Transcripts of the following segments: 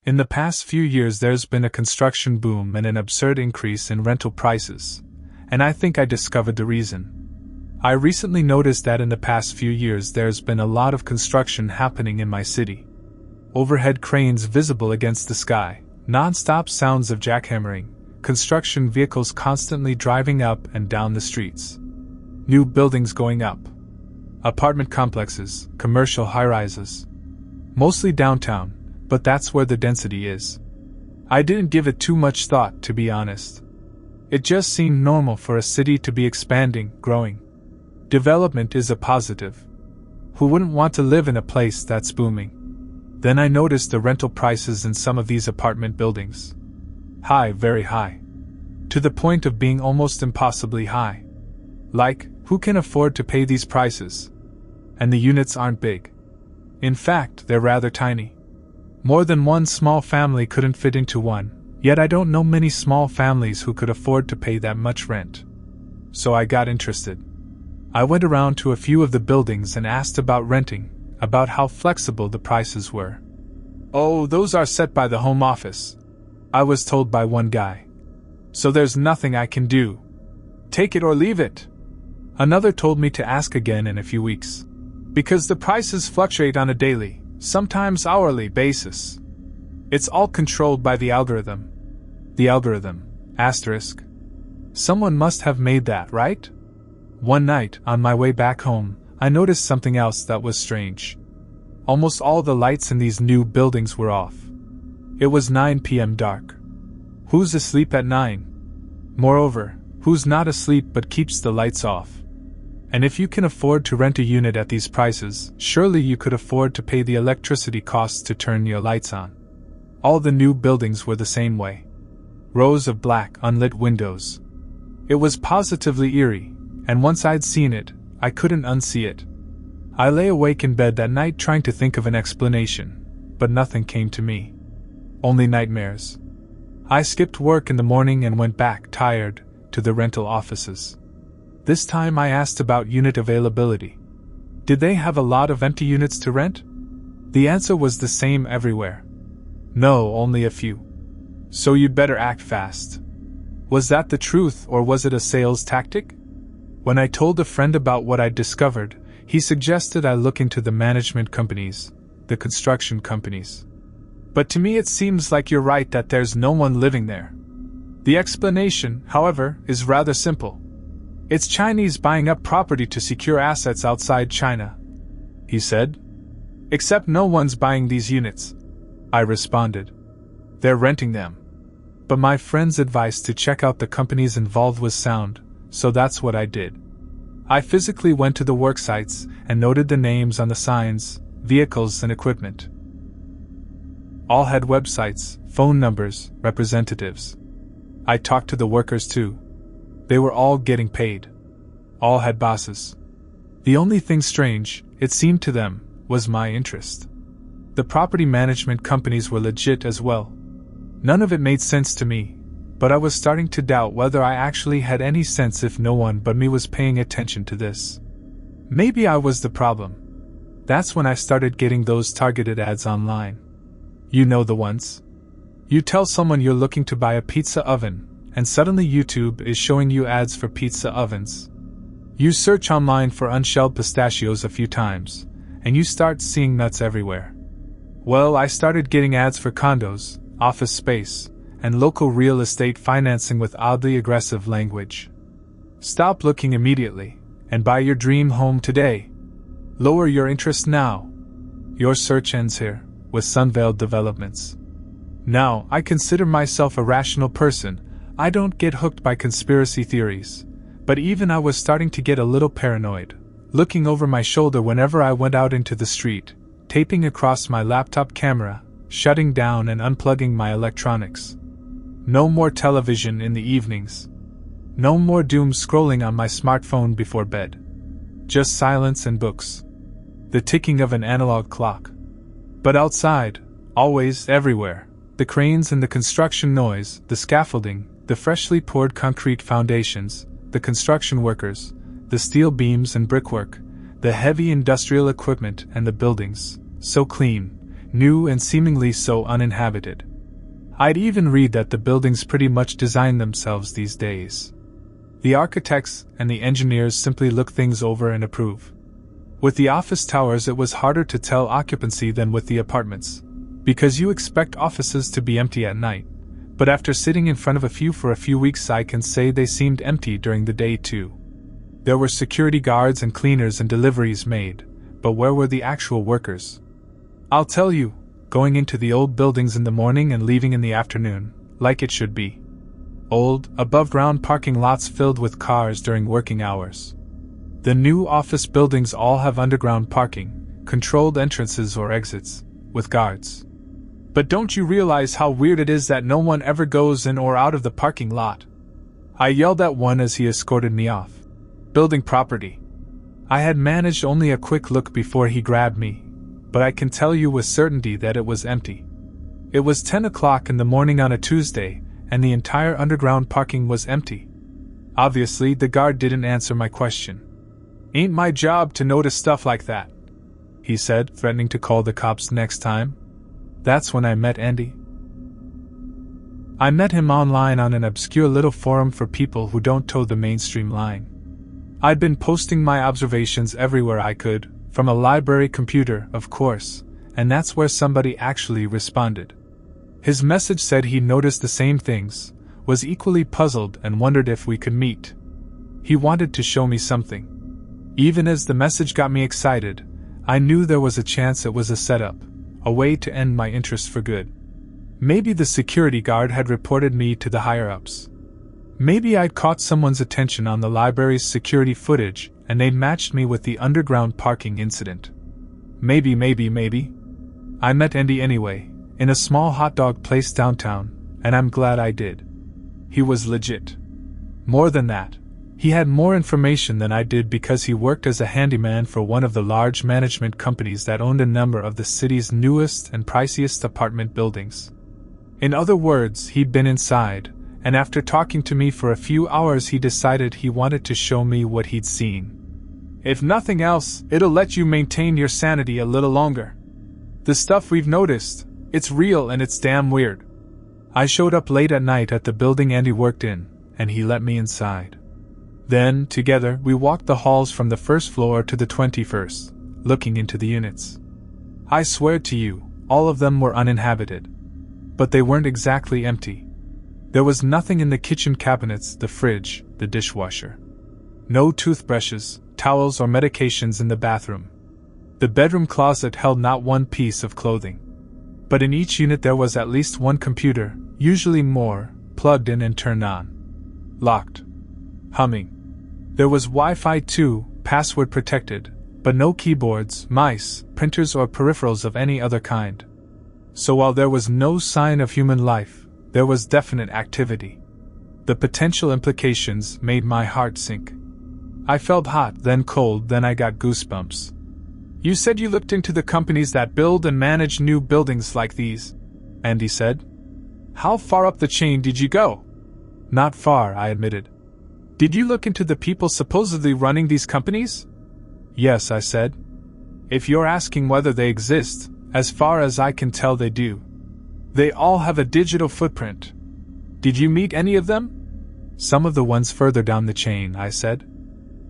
In the past few years, there's been a construction boom and an absurd increase in rental prices, and I think I discovered the reason. I recently noticed that in the past few years there's been a lot of construction happening in my city. Overhead cranes visible against the sky, non-stop sounds of jackhammering, construction vehicles constantly driving up and down the streets. New buildings going up. Apartment complexes, commercial high-rises. Mostly downtown, but that's where the density is. I didn't give it too much thought, to be honest. It just seemed normal for a city to be expanding, growing. Development is a positive. Who wouldn't want to live in a place that's booming? Then I noticed the rental prices in some of these apartment buildings. High, very high. To the point of being almost impossibly high. Like, who can afford to pay these prices? And the units aren't big. In fact, they're rather tiny. More than one small family couldn't fit into one, yet I don't know many small families who could afford to pay that much rent. So I got interested. I went around to a few of the buildings and asked about renting, about how flexible the prices were. "Oh, those are set by the Home Office," I was told by one guy. "So there's nothing I can do. Take it or leave it." Another told me to ask again in a few weeks. Because the prices fluctuate on a daily, sometimes hourly basis. It's all controlled by the algorithm. The algorithm, asterisk. Someone must have made that, right? One night, on my way back home, I noticed something else that was strange. Almost all the lights in these new buildings were off. It was 9 p.m. dark. Who's asleep at 9? Moreover, who's not asleep but keeps the lights off? And if you can afford to rent a unit at these prices, surely you could afford to pay the electricity costs to turn your lights on. All the new buildings were the same way. Rows of black, unlit windows. It was positively eerie, and once I'd seen it, I couldn't unsee it. I lay awake in bed that night trying to think of an explanation, but nothing came to me. Only nightmares. I skipped work in the morning and went back, tired, to the rental offices. This time I asked about unit availability. Did they have a lot of empty units to rent? The answer was the same everywhere. No, only a few. So you'd better act fast. Was that the truth, or was it a sales tactic? When I told a friend about what I'd discovered, he suggested I look into the management companies, the construction companies. But to me it seems like you're right that there's no one living there. The explanation, however, is rather simple. It's Chinese buying up property to secure assets outside China, he said. Except no one's buying these units, I responded. They're renting them. But my friend's advice to check out the companies involved was sound, so that's what I did. I physically went to the work sites and noted the names on the signs, vehicles and equipment. All had websites, phone numbers, representatives. I talked to the workers too. They were all getting paid. All had bosses. The only thing strange, it seemed to them, was my interest. The property management companies were legit as well. None of it made sense to me, but I was starting to doubt whether I actually had any sense if no one but me was paying attention to this. Maybe I was the problem. That's when I started getting those targeted ads online. You know the ones. You tell someone you're looking to buy a pizza oven, and suddenly YouTube is showing you ads for pizza ovens. You search online for unshelled pistachios a few times, and you start seeing nuts everywhere. Well, I started getting ads for condos, office space, and local real estate financing with oddly aggressive language. Stop looking immediately, and buy your dream home today. Lower your interest now. Your search ends here, with Sunvale Developments. Now, I consider myself a rational person. I don't get hooked by conspiracy theories, but even I was starting to get a little paranoid, looking over my shoulder whenever I went out into the street, taping across my laptop camera, shutting down and unplugging my electronics. No more television in the evenings. No more doom scrolling on my smartphone before bed. Just silence and books. The ticking of an analog clock. But outside, always, everywhere, the cranes and the construction noise, the scaffolding, the freshly poured concrete foundations, the construction workers, the steel beams and brickwork, the heavy industrial equipment and the buildings, so clean, new and seemingly so uninhabited. I'd even read that the buildings pretty much design themselves these days. The architects and the engineers simply look things over and approve. With the office towers, it was harder to tell occupancy than with the apartments, because you expect offices to be empty at night, but after sitting in front of a few for a few weeks, I can say they seemed empty during the day too. There were security guards and cleaners and deliveries made, but where were the actual workers? I'll tell you, going into the old buildings in the morning and leaving in the afternoon, like it should be. Old, above-ground parking lots filled with cars during working hours. The new office buildings all have underground parking, controlled entrances or exits, with guards. But don't you realize how weird it is that no one ever goes in or out of the parking lot? I yelled at one as he escorted me off. Building property. I had managed only a quick look before he grabbed me, but I can tell you with certainty that it was empty. It was 10 o'clock in the morning on a Tuesday, and the entire underground parking was empty. Obviously, the guard didn't answer my question. "Ain't my job to notice stuff like that," he said, threatening to call the cops next time. That's when I met Andy. I met him online on an obscure little forum for people who don't toe the mainstream line. I'd been posting my observations everywhere I could, from a library computer, of course, and that's where somebody actually responded. His message said he noticed the same things, was equally puzzled, and wondered if we could meet. He wanted to show me something. Even as the message got me excited, I knew there was a chance it was a setup, a way to end my interest for good. Maybe the security guard had reported me to the higher-ups. Maybe I'd caught someone's attention on the library's security footage, and they'd matched me with the underground parking incident. Maybe. I met Andy anyway, in a small hot dog place downtown, and I'm glad I did. He was legit. More than that, he had more information than I did because he worked as a handyman for one of the large management companies that owned a number of the city's newest and priciest apartment buildings. In other words, he'd been inside, and after talking to me for a few hours he decided he wanted to show me what he'd seen. If nothing else, it'll let you maintain your sanity a little longer. The stuff we've noticed, it's real and it's damn weird. I showed up late at night at the building Andy worked in, and he let me inside. Then, together, we walked the halls from the first floor to the 21st, looking into the units. I swear to you, all of them were uninhabited. But they weren't exactly empty. There was nothing in the kitchen cabinets, the fridge, the dishwasher. No toothbrushes, towels, or medications in the bathroom. The bedroom closet held not one piece of clothing. But in each unit there was at least one computer, usually more, plugged in and turned on. Locked. Humming. There was Wi-Fi too, password protected, but no keyboards, mice, printers, or peripherals of any other kind. So while there was no sign of human life, there was definite activity. The potential implications made my heart sink. I felt hot, then cold, then I got goosebumps. "You said you looked into the companies that build and manage new buildings like these," Andy said. "How far up the chain did you go?" "Not far," I admitted. "Did you look into the people supposedly running these companies?" "Yes," I said. "If you're asking whether they exist, as far as I can tell they do. They all have a digital footprint. Did you meet any of them?" "Some of the ones further down the chain," I said.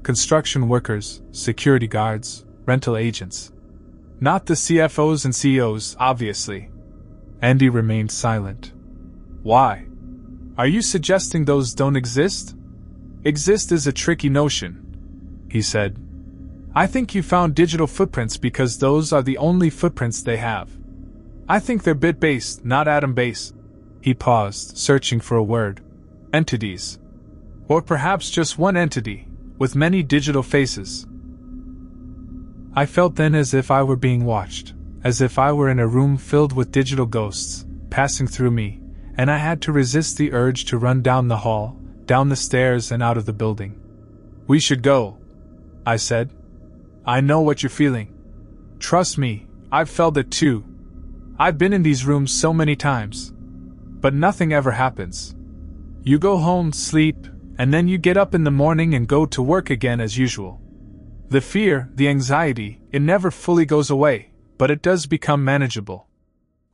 "Construction workers, security guards, rental agents. Not the CFOs and CEOs, obviously." Andy remained silent. "Why? Are you suggesting those don't exist?" "Exist is a tricky notion," he said. "I think you found digital footprints because those are the only footprints they have. I think they're bit-based, not atom-based." He paused, searching for a word. "Entities. Or perhaps just one entity, with many digital faces." I felt then as if I were being watched, as if I were in a room filled with digital ghosts, passing through me, and I had to resist the urge to run down the hall, down the stairs, and out of the building. "We should go," I said. "I know what you're feeling. Trust me, I've felt it too. I've been in these rooms so many times. But nothing ever happens. You go home, sleep, and then you get up in the morning and go to work again as usual. The fear, the anxiety, it never fully goes away, but it does become manageable."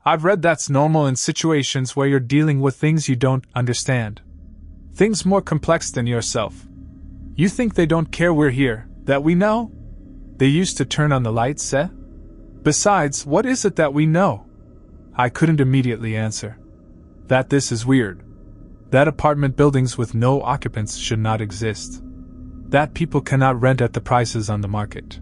I've read that's normal in situations where you're dealing with things you don't understand. Things more complex than yourself. You think they don't care we're here, that we know? They used to turn on the lights, eh? Besides, what is it that we know? I couldn't immediately answer. That this is weird. That apartment buildings with no occupants should not exist. That people cannot rent at the prices on the market.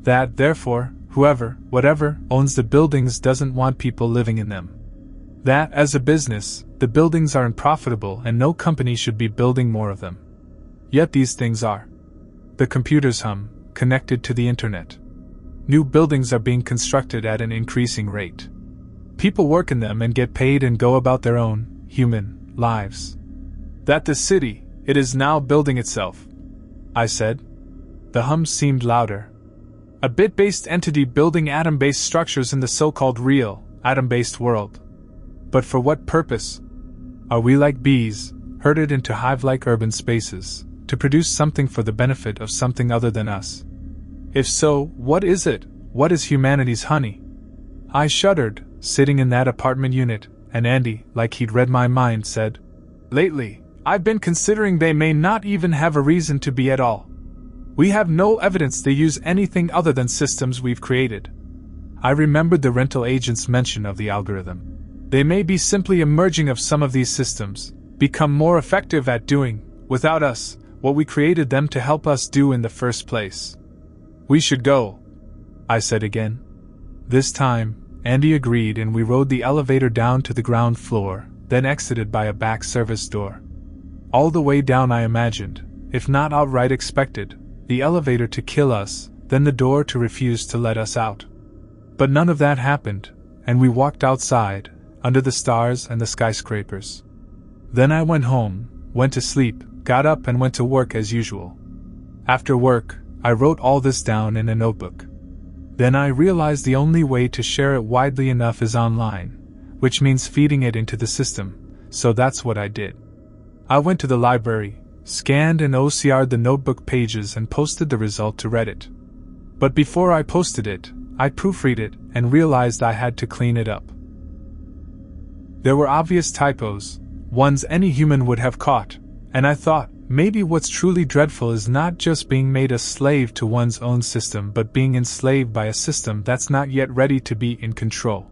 That, therefore, whoever, whatever, owns the buildings doesn't want people living in them. That, as a business, the buildings are unprofitable and no company should be building more of them. Yet these things are. The computers hum, connected to the internet. New buildings are being constructed at an increasing rate. People work in them and get paid and go about their own, human, lives. That the city, it is now building itself, I said. The hum seemed louder. A bit-based entity building atom-based structures in the so-called real, atom-based world. But for what purpose? Are we like bees, herded into hive-like urban spaces, to produce something for the benefit of something other than us? If so, what is it? What is humanity's honey? I shuddered, sitting in that apartment unit, and Andy, like he'd read my mind, said, "Lately, I've been considering they may not even have a reason to be at all. We have no evidence they use anything other than systems we've created." I remembered the rental agent's mention of the algorithm. They may be simply a merging of some of these systems, become more effective at doing, without us, what we created them to help us do in the first place. "We should go," I said again. This time, Andy agreed and we rode the elevator down to the ground floor, then exited by a back service door. All the way down I imagined, if not outright expected, the elevator to kill us, then the door to refuse to let us out. But none of that happened, and we walked outside, under the stars and the skyscrapers. Then I went home, went to sleep, got up and went to work as usual. After work, I wrote all this down in a notebook. Then I realized the only way to share it widely enough is online, which means feeding it into the system, so that's what I did. I went to the library, scanned and OCR'd the notebook pages and posted the result to Reddit. But before I posted it, I proofread it and realized I had to clean it up. There were obvious typos, ones any human would have caught, and I thought, maybe what's truly dreadful is not just being made a slave to one's own system but being enslaved by a system that's not yet ready to be in control.